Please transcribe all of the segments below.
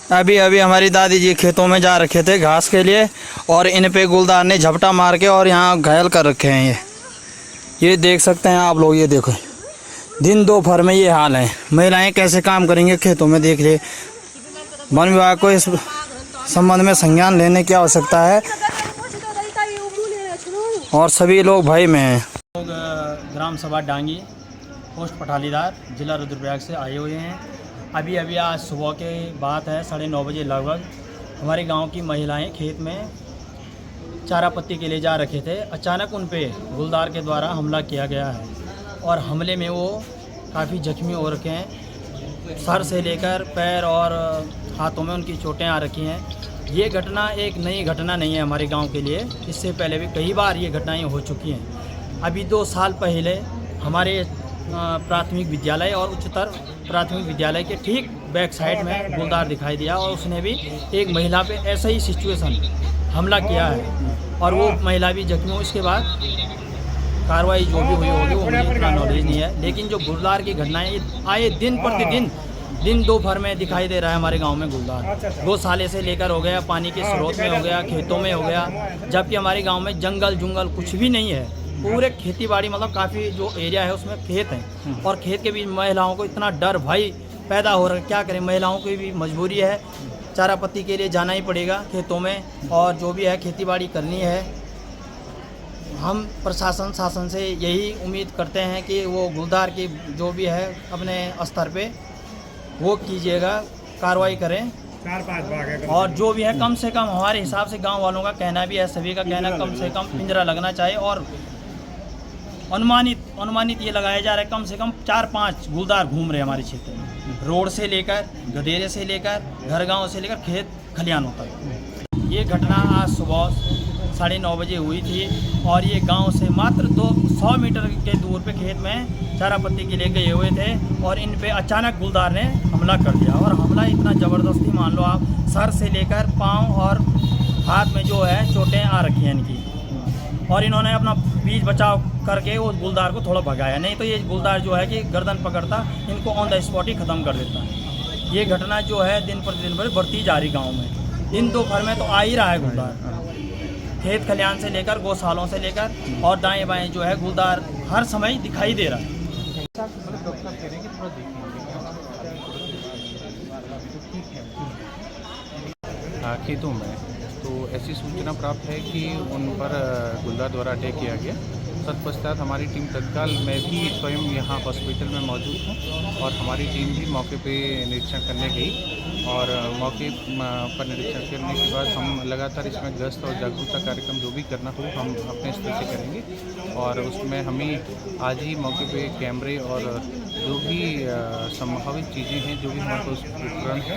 अभी अभी हमारी दादी जी खेतों में जा रखे थे घास के लिए और इन पे गुलदार ने झपटा मार के और यहाँ घायल कर रखे हैं। ये देख सकते हैं आप लोग, ये देखो दिन दोपहर में ये हाल है। महिलाएं कैसे काम करेंगे खेतों में, देख ले। वन विभाग को इस संबंध में संज्ञान लेने की आवश्यकता है और सभी लोग भय में हैं। लोग ग्राम सभा डांगी पोस्ट पठालीदार जिला रुद्रप्रयाग से आए हुए हैं। अभी अभी आज सुबह के बात है, 9:30 बजे लगभग हमारे गांव की महिलाएं खेत में चारा पत्ती के लिए जा रखे थे। अचानक उन पे गुलदार के द्वारा हमला किया गया है और हमले में वो काफ़ी जख्मी हो रखे हैं। सर से लेकर पैर और हाथों में उनकी चोटें आ रखी हैं। ये घटना एक नई घटना नहीं है हमारे गांव के लिए, इससे पहले भी कई बार ये घटनाएं हो चुकी हैं। अभी 2 साल पहले हमारे प्राथमिक विद्यालय और उच्चतर प्राथमिक विद्यालय के ठीक बैक साइड में गुलदार दिखाई दिया और उसने भी एक महिला पे ऐसा ही सिचुएशन हमला किया है और वो महिला भी जख्मी हो। इसके बाद कार्रवाई जो भी हुई होगी वो मुझे इतना नॉलेज नहीं है, लेकिन जो गुलदार की घटनाएं आए दिन प्रतिदिन दिन दोपहर में दिखाई दे रहा है हमारे गांव में गुलदार। गौशाले से लेकर हो गया, पानी के स्रोत में हो गया, खेतों में हो गया, जबकि हमारे गांव में जंगल जुंगल कुछ भी नहीं है। पूरे खेती बाड़ी मतलब काफ़ी जो एरिया है उसमें खेत हैं और खेत के बीच महिलाओं को इतना डर भय पैदा हो रहा है। क्या करें, महिलाओं की भी मजबूरी है, चारा पत्ती के लिए जाना ही पड़ेगा खेतों में और जो भी है खेती बाड़ी करनी है। हम प्रशासन शासन से यही उम्मीद करते हैं कि वो गुलदार की जो भी है अपने स्तर पे वो कीजिएगा, कार्रवाई करें 4-5 भाग है और जो भी है कम से कम हमारे हिसाब से गांव वालों का कहना भी है, सभी का कहना कम से कम पिंजरा लगना चाहिए और अनुमानित ये लगाया जा रहा है कम से कम 4-5 गुलदार घूम रहे हैं हमारे क्षेत्र में, रोड से लेकर गदेरे से लेकर घर गांव से लेकर खेत खलिहानों तक। ये घटना आज सुबह 9:30 बजे हुई थी और ये गांव से मात्र 200 मीटर के दूर पे खेत में चारा पत्ती के लिए गए हुए थे और इन पे अचानक गुलदार ने हमला कर दिया और हमला इतना ज़बरदस्ती, मान लो आप, सर से लेकर पाँव और हाथ में जो है चोटें आ रखी हैं इनकी और इन्होंने अपना बीच बचाव करके उस गुलदार को थोड़ा भगाया, नहीं तो ये गुलदार जो है कि गर्दन पकड़ता इनको ऑन द स्पॉट ही ख़त्म कर देता है। ये घटना जो है दिन प्रतिदिन बढ़ती जा रही गाँव में। दिन दोपहर में तो आ ही रहा है गुलदार, खेत खलिहान से लेकर गौशालों से लेकर और दाएं बाएं जो है गुलदार हर समय दिखाई दे रहा है। खेतों में तो ऐसी सूचना प्राप्त है कि उन पर गुलदार द्वारा अटैक किया गया। तत्पश्चात हमारी टीम तत्काल, मैं भी स्वयं यहाँ हॉस्पिटल में मौजूद हूँ और हमारी टीम भी मौके पे निरीक्षण करने गई और मौके पर निरीक्षण करने के बाद हम लगातार इसमें गश्त और जागरूकता कार्यक्रम जो भी करना हो हम अपने स्तर से करेंगे और उसमें हमें आज ही मौके पे कैमरे और जो भी संभावित चीज़ें हैं, जो भी हमारे पास उपकरण है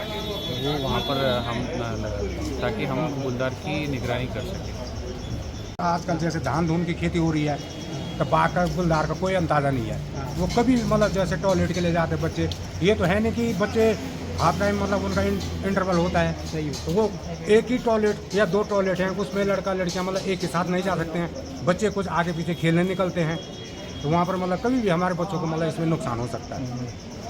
वो वहाँ पर हम लगा ताकि हम गुलदार की निगरानी कर सकें। आजकल जैसे धान धून की खेती हो रही है तो बाघ का गुलदार का कोई अंदाज़ा नहीं है। वो कभी मतलब जैसे टॉयलेट के लिए जाते बच्चे, ये तो है नहीं कि बच्चे हाफ टाइम मतलब उनका इंटरवल होता है, तो वो एक ही टॉयलेट या 2 टॉयलेट हैं, उसमें लड़का लड़कियां मतलब एक ही साथ नहीं जा सकते हैं। बच्चे कुछ आगे पीछे खेलने निकलते हैं तो वहाँ पर मतलब कभी भी हमारे बच्चों को मतलब इसमें नुकसान हो सकता है।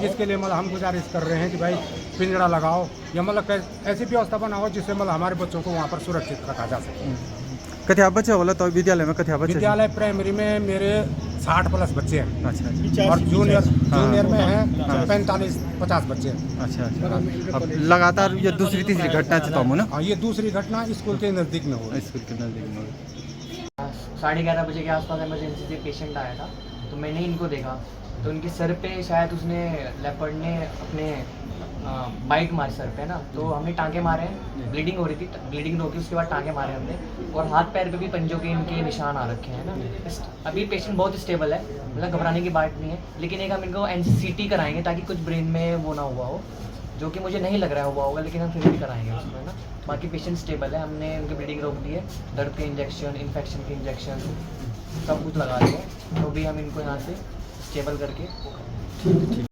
इसके लिए मतलब हम गुजारिश कर रहे हैं कि भाई पिंजरा लगाओ या मतलब ऐसी व्यवस्था बनाओ जिससे मतलब हमारे बच्चों को वहाँ पर सुरक्षित रखा जा सके। कथिया बच्चे बोला तो विद्यालय में कथिया बच्चे? विद्यालय प्राइमरी में मेरे 60+ बच्चे हैं। अच्छा। और जूनियर में हैं 45-50 बच्चे हैं। अच्छा। अब लगातार ये दूसरी तीसरी घटना चलता हूँ ना? हाँ, ये दूसरी घटना स्कूल के नज़दीक में हो। स्कूल के नज़दीक में 11:30 बजे के आसपास इमरजेंसी से पेशेंट आया था तो मैंने इनको देखा तो उनके सर पे शायद उसने लेपर्ड ने अपने बाइट मारी सर पे ना, तो हमने टाँके मारे हैं, ब्लीडिंग हो रही थी, ब्लीडिंग रोकी, उसके बाद टाँके मारे हमने और हाथ पैर पे भी पंजों के इनके निशान आ रखे हैं ना। अभी पेशेंट बहुत स्टेबल है, मतलब घबराने की बात नहीं है, लेकिन एक हम इनको NCT कराएंगे ताकि कुछ ब्रेन में वो ना हुआ हो, जो कि मुझे नहीं लग रहा है हुआ होगा, लेकिन हम फिर भी कराएंगे उसमें ना। बाकी पेशेंट स्टेबल है, हमने उनकी ब्लीडिंग रोक दी है, दर्द के इंजेक्शन, इन्फेक्शन के इंजेक्शन सब कुछ लगा दिए, तो भी हम इनको यहाँ से स्टेबल करके